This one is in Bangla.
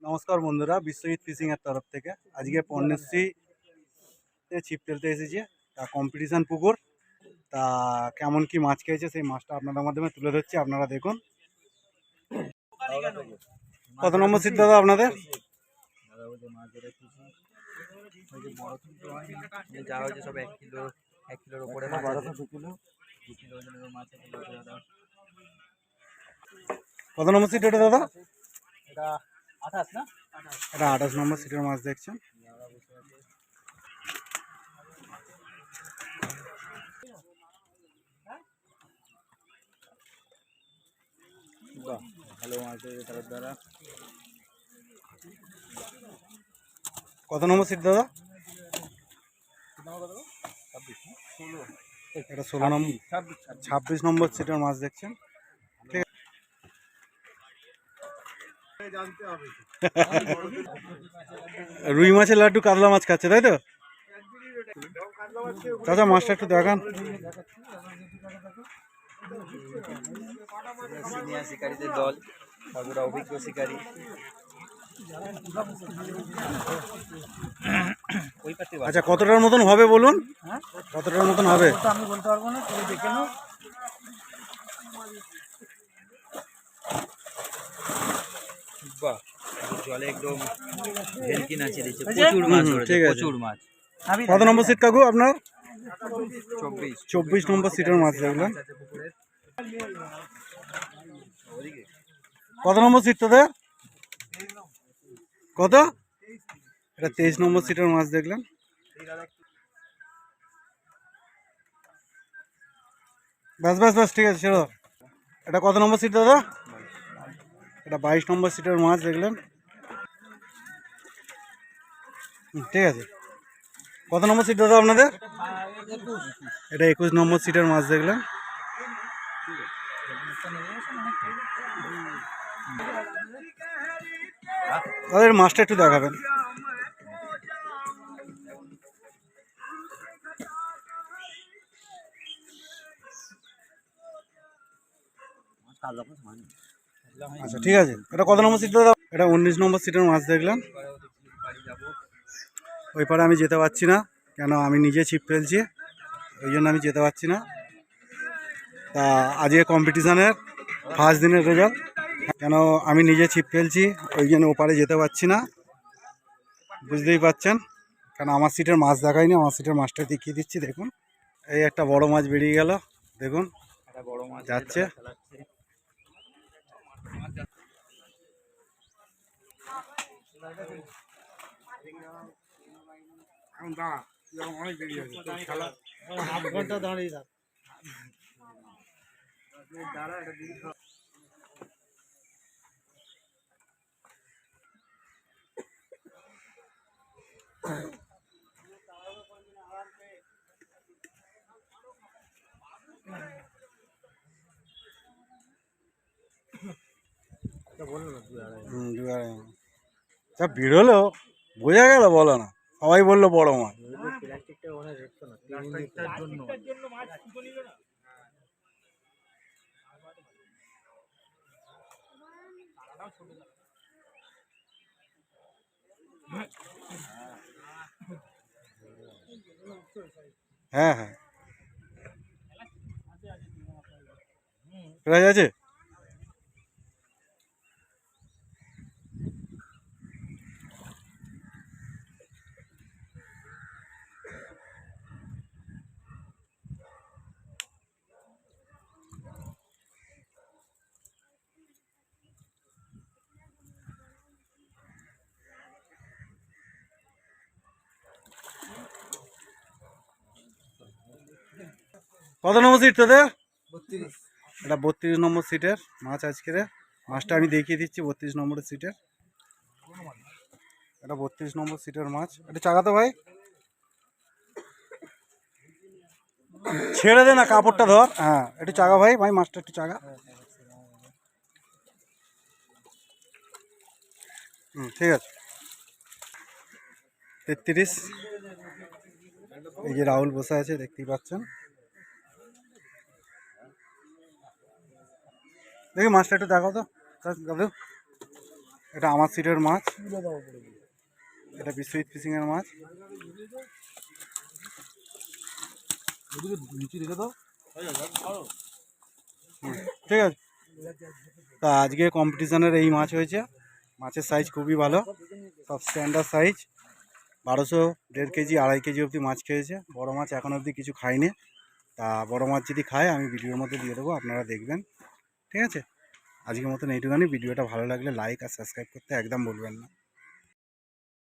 নমস্কার বন্ধুরা, বিশ্বজিৎ ফিশিং এর তরফ থেকে আজকে পর্ণশ্রী ছিপ ফেলতে এসেছি। তা কম্পিটিশন পুকুর, তা কেমন কি মাছ খেয়েছে সেই মাছটা আপনাদের মাধ্যমে তুলে ধরছি, আপনারা দেখুন। কত নম্বর সিট দাদা আপনাদের? কত নম্বর সিট এটা দাদা? এটা 28 নম্বর সিটের মাছ দেখছেন। ভালো মাছ তার দ্বারা। কত নম্বর সিট দাদা? এটা 16 নম্বর 26 নম্বর সিটের মাছ দেখছেন। রুই মাছের লাড্ডু কাতলা মাছ খাচ্ছে, তাই তো দাদা? মাছটা একটু দেখান। শিকারীদের দল, সর্বদা অভিজ্ঞ শিকারী। আচ্ছা, কতটার মতন হবে বলুন? কতটার মতন হবে আমি বলতে পারবো না, তুমি দেখে নাও। বাহ, জলে একদম ভেলকি নাচিয়ে দিচ্ছে, প্রচুর মাছ ধরেছে, প্রচুর মাছ। কত নম্বর সিট কাকু আপনার? 24 নম্বর সিটের মাছ দেখলেন। কত নম্বর সিট তোদের? কত? এটা 23 নম্বর সিটের মাছ দেখলেন। ব্যাস ব্যাস ব্যাস, ঠিক আছে ছেড়ো। এটা কত নম্বর সিট দাদা? এটা 22 নম্বর সিটের মাছ দেখলেন। ঠিক আছে। কত নম্বর সিট দাদা আপনাদের? এটা 21 নম্বর সিটের মাছ দেখলেন। তাদের মাছটা একটু দেখাবেন। আচ্ছা ঠিক আছে। এটা কত নম্বর সিট দাদা? এটা 19 নম্বর সিটের মাছ দেখলেন। ওই পারে আমি যেতে পারছি না, কেন আমি নিজে ছিপ ফেলছি, ওই জন্য আমি যেতে পারছি না। তা আজকে কম্পিটিশানের ফার্স্ট দিনের রেজাল্ট, কেন আমি নিজে ছিপ ফেলছি ওই জন্য ওপারে যেতে পারছি না, বুঝতেই পারছেন। কেন আমার সিটের মাছ দেখায়নি, আমার সিটের মাছটা দেখিয়ে দিচ্ছি দেখুন। এই একটা বড় মাছ বেরিয়ে গেল, দেখুন যাচ্ছে। অনেক দেরি আছে, খেলা আধ ঘন্টা দাঁড়িয়ে থাক। ভিড় হলো, বোঝা গেল, বলো না, সবাই বললো বড় মাছ। হ্যাঁ হ্যাঁ, প্রাইজ আছে। কত নম্বর সিট তোদের? 32। এটা 32 নম্বর সিটের মাছ আজকের। মাছটা আমি দেখিয়ে দিচ্ছি 32 নম্বরের সিটের। এটা 32 নম্বর সিটের মাছ। এটা চাগাতো ভাই, ছেড়ে দে না, কাপড়টা ধর। হ্যাঁ একটু চাগা ভাই, ভাই মাছটা একটু চাগা। ঠিক আছে। 33। এই যে রাহুল বসে আছে, দেখতেই পাচ্ছেন। দেখি মাছটা একটু দেখাও তো দাদু। এটা আমার সিটের মাছ, এটা বিশ্বজিৎ ফিশিংয়ের মাছ। ঠিক আছে, তা আজকে কম্পিটিশানের এই মাছ হয়েছে। মাছের সাইজ খুবই ভালো, সব স্ট্যান্ডার্ড সাইজ। 1200, 1.5 কেজি, 2.5 কেজি অবধি মাছ খেয়েছে। বড় মাছ এখন অবধি কিছু খায়নি। তা বড় মাছ যদি খায় আমি ভিডিওর মধ্যে দিয়ে দেবো, আপনারা দেখবেন। ঠিক আছে, আজকের মতন এইটুখানি। ভিডিওটা ভালো লাগলে লাইক আর সাবস্ক্রাইব করতে একদম বলবেন না।